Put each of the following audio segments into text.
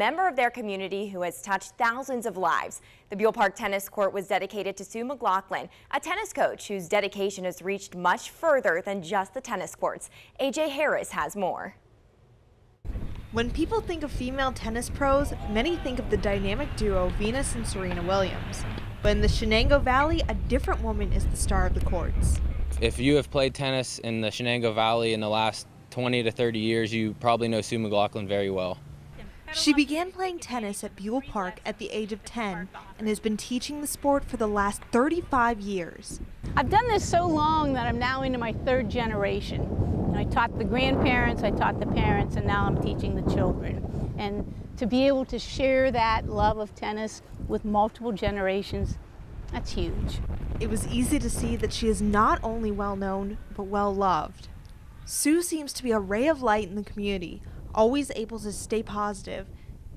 member of their community who has touched thousands of lives. The Buell Park Tennis Court was dedicated to Sue McLaughlin, a tennis coach whose dedication has reached much further than just the tennis courts. AJ Harris has more. When people think of female tennis pros, many think of the dynamic duo Venus and Serena Williams. But in the Shenango Valley, a different woman is the star of the courts. If you have played tennis in the Shenango Valley in the last 20 to 30 years, you probably know Sue McLaughlin very well. She began playing tennis at Buell Park at the age of 10 and has been teaching the sport for the last 35 years. I've done this so long that I'm now into my third generation. I taught the grandparents, I taught the parents, and now I'm teaching the children. And to be able to share that love of tennis with multiple generations, that's huge. It was easy to see that she is not only well known, but well loved. Sue seems to be a ray of light in the community, always able to stay positive,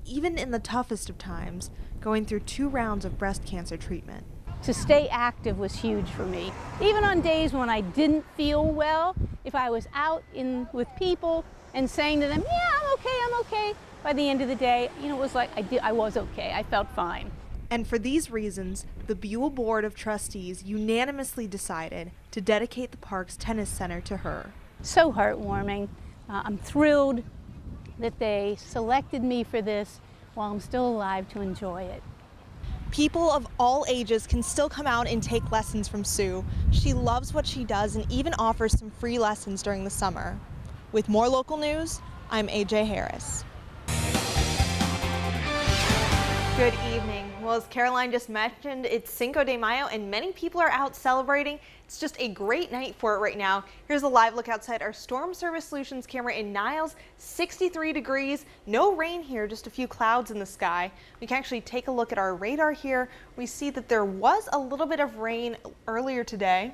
even in the toughest of times, going through 2 rounds of breast cancer treatment. To stay active was huge for me. Even on days when I didn't feel well, if I was out with people and saying to them, yeah, I'm okay, by the end of the day, it was like I was okay, I felt fine. And for these reasons, the Buell Board of Trustees unanimously decided to dedicate the park's tennis center to her. So heartwarming. I'm thrilled that they selected me for this while I'm still alive to enjoy it. People of all ages can still come out and take lessons from Sue. She loves what she does and even offers some free lessons during the summer. With more local news, I'm AJ Harris. Good evening. Well, as Caroline just mentioned, it's Cinco de Mayo and many people are out celebrating. It's just a great night for it right now. Here's a live look outside our Storm Service Solutions camera in Niles, 63 degrees, no rain here, just a few clouds in the sky. We can actually take a look at our radar here. We see that there was a little bit of rain earlier today.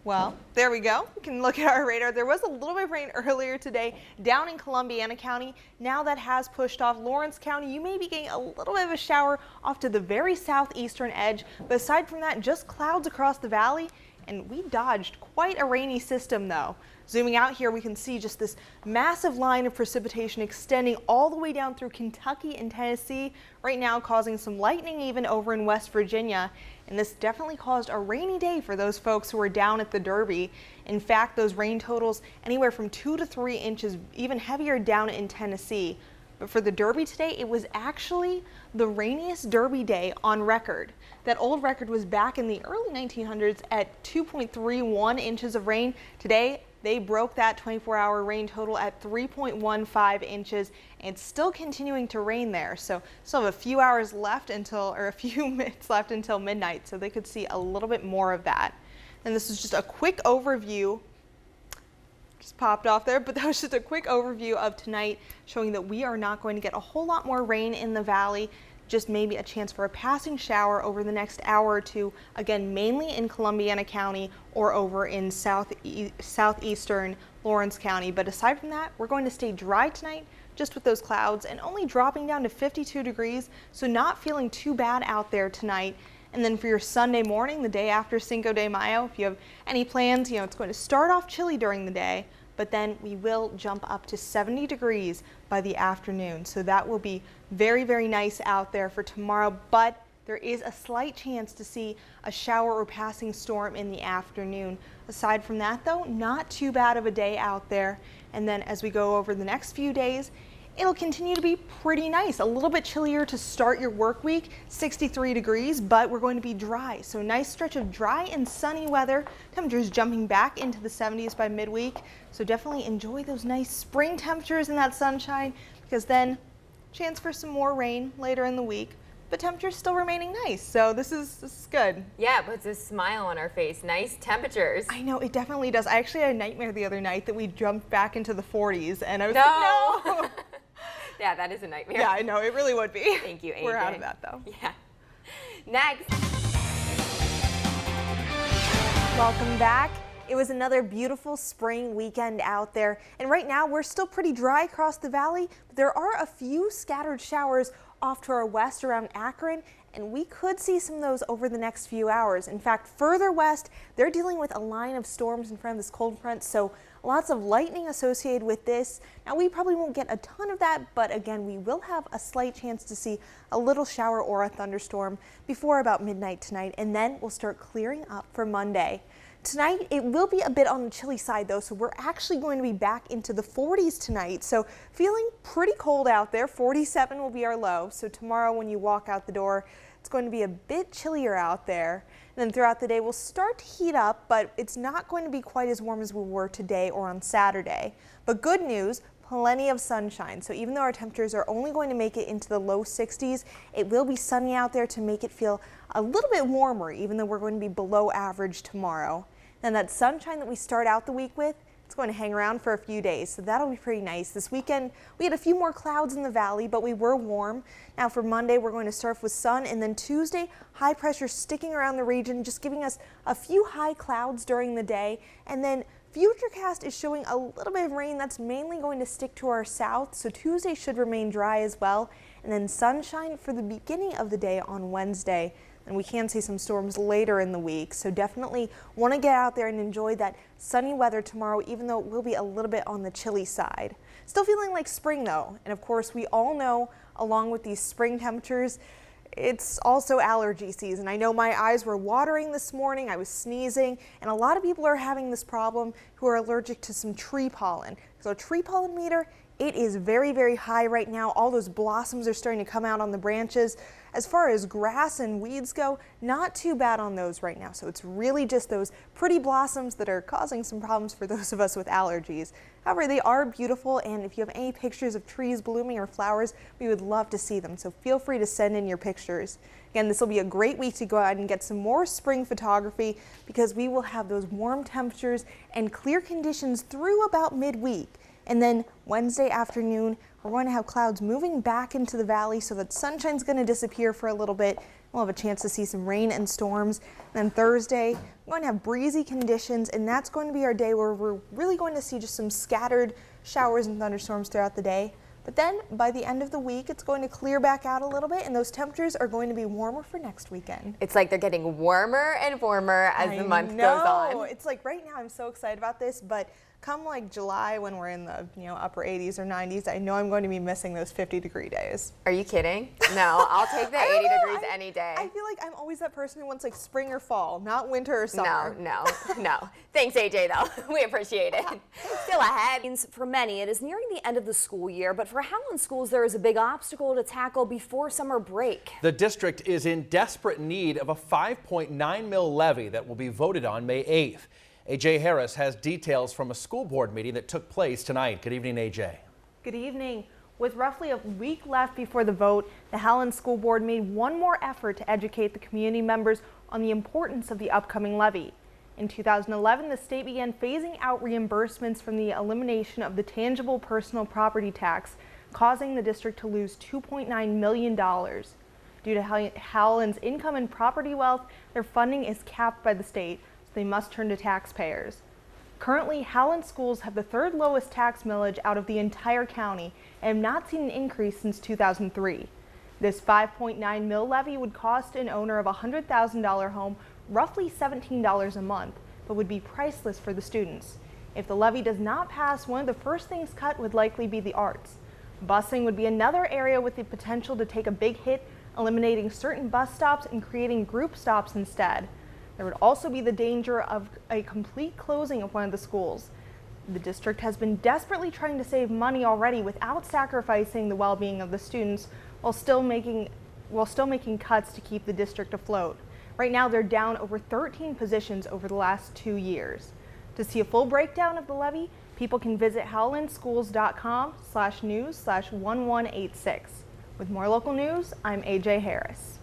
Well, there we go. We can look at our radar. There was a little bit of rain earlier today down in Columbiana County. Now that has pushed off Lawrence County. You may be getting a little bit of a shower off to the very southeastern edge. But aside from that, just clouds across the valley. And we dodged quite a rainy system though. Zooming out here, we can see just this massive line of precipitation extending all the way down through Kentucky and Tennessee, right now causing some lightning even over in West Virginia. And this definitely caused a rainy day for those folks who were down at the Derby. In fact, those rain totals anywhere from 2 to 3 inches, even heavier down in Tennessee. But for the Derby today, it was actually the rainiest Derby day on record. That old record was back in the early 1900s at 2.31 inches of rain. Today, they broke that 24-hour rain total at 3.15 inches, and it's still continuing to rain there. So still have a few hours left or a few minutes left until midnight, so they could see a little bit more of that. And this is just a quick overview. Just popped off there, but that was just a quick overview of tonight, showing that we are not going to get a whole lot more rain in the valley. Just maybe a chance for a passing shower over the next hour or two, again mainly in Columbiana County or over in southeastern Lawrence County. But aside from that, we're going to stay dry tonight just with those clouds and only dropping down to 52 degrees, so not feeling too bad out there tonight. And then for your Sunday morning, the day after Cinco de Mayo, if you have any plans, it's going to start off chilly during the day, but then we will jump up to 70 degrees by the afternoon. So that will be very, very nice out there for tomorrow, but there is a slight chance to see a shower or passing storm in the afternoon. Aside from that though, not too bad of a day out there. And then as we go over the next few days, it'll continue to be pretty nice. A little bit chillier to start your work week, 63 degrees, but we're going to be dry. So nice stretch of dry and sunny weather. Temperatures jumping back into the 70s by midweek. So definitely enjoy those nice spring temperatures and that sunshine, because then chance for some more rain later in the week. But temperatures still remaining nice, so this is good. Yeah, it puts a smile on our face. Nice temperatures. I know, it definitely does. I actually had a nightmare the other night that we jumped back into the 40s, and I was like, no! Yeah, that is a nightmare. Yeah, I know, it really would be. Thank you, AJ. We're out of that, though. Yeah. Next. Welcome back. It was another beautiful spring weekend out there, and right now we're still pretty dry across the valley, but there are a few scattered showers off to our west around Akron, and we could see some of those over the next few hours. In fact, further west, they're dealing with a line of storms in front of this cold front, so lots of lightning associated with this. Now we probably won't get a ton of that, but again, we will have a slight chance to see a little shower or a thunderstorm before about midnight tonight, and then we'll start clearing up for Monday. Tonight, it will be a bit on the chilly side though, so we're actually going to be back into the 40s tonight. So feeling pretty cold out there. 47 will be our low. So tomorrow when you walk out the door, it's going to be a bit chillier out there. And then throughout the day, we'll start to heat up, but it's not going to be quite as warm as we were today or on Saturday. But good news, plenty of sunshine. So even though our temperatures are only going to make it into the low 60s, it will be sunny out there to make it feel a little bit warmer, even though we're going to be below average tomorrow. Then that sunshine that we start out the week with, it's going to hang around for a few days, so that'll be pretty nice. This weekend, we had a few more clouds in the valley, but we were warm. Now for Monday, we're going to start with sun, and then Tuesday, high pressure sticking around the region, just giving us a few high clouds during the day. And then Futurecast is showing a little bit of rain that's mainly going to stick to our south, so Tuesday should remain dry as well. And then sunshine for the beginning of the day on Wednesday. And we can see some storms later in the week, so definitely want to get out there and enjoy that sunny weather tomorrow, even though it will be a little bit on the chilly side. Still feeling like spring though, and of course we all know along with these spring temperatures, it's also allergy season. I know my eyes were watering this morning, I was sneezing, and a lot of people are having this problem who are allergic to some tree pollen. So tree pollen meter, it is very, very high right now. All those blossoms are starting to come out on the branches. As far as grass and weeds go, not too bad on those right now. So it's really just those pretty blossoms that are causing some problems for those of us with allergies. However, they are beautiful, and if you have any pictures of trees blooming or flowers, we would love to see them. So feel free to send in your pictures. Again, this will be a great week to go out and get some more spring photography because we will have those warm temperatures and clear conditions through about midweek. And then Wednesday afternoon, we're going to have clouds moving back into the valley so that sunshine's going to disappear for a little bit. We'll have a chance to see some rain and storms. And then Thursday, we're going to have breezy conditions, and that's going to be our day where we're really going to see just some scattered showers and thunderstorms throughout the day. But then by the end of the week, it's going to clear back out a little bit, and those temperatures are going to be warmer for next weekend. It's like they're getting warmer and warmer as the month goes on. It's like right now I'm so excited about this, but come like July when we're in the upper 80s or 90s, I know I'm going to be missing those 50-degree days. Are you kidding? No, I'll take the 80 degrees any day. I feel like I'm always that person who wants like spring or fall, not winter or summer. No. Thanks, AJ, though. We appreciate it. Still ahead. For many, it is nearing the end of the school year, but for Howland schools, there is a big obstacle to tackle before summer break. The district is in desperate need of a $5.9 mil levy that will be voted on May 8th. AJ Harris has details from a school board meeting that took place tonight. Good evening, AJ. Good evening. With roughly a week left before the vote, the Howland School Board made one more effort to educate the community members on the importance of the upcoming levy. In 2011, the state began phasing out reimbursements from the elimination of the tangible personal property tax, causing the district to lose $2.9 million. Due to Howland's income and property wealth, their funding is capped by the state. They must turn to taxpayers. Currently, Howland schools have the third lowest tax millage out of the entire county and have not seen an increase since 2003. This $5.9 mil levy would cost an owner of a $100,000 home roughly $17 a month, but would be priceless for the students. If the levy does not pass, one of the first things cut would likely be the arts. Busing would be another area with the potential to take a big hit, eliminating certain bus stops and creating group stops instead. There would also be the danger of a complete closing of one of the schools. The district has been desperately trying to save money already without sacrificing the well-being of the students while still making cuts to keep the district afloat. Right now, they're down over 13 positions over the last 2 years. To see a full breakdown of the levy, people can visit howlandschools.com/news/1186. With more local news, I'm AJ Harris.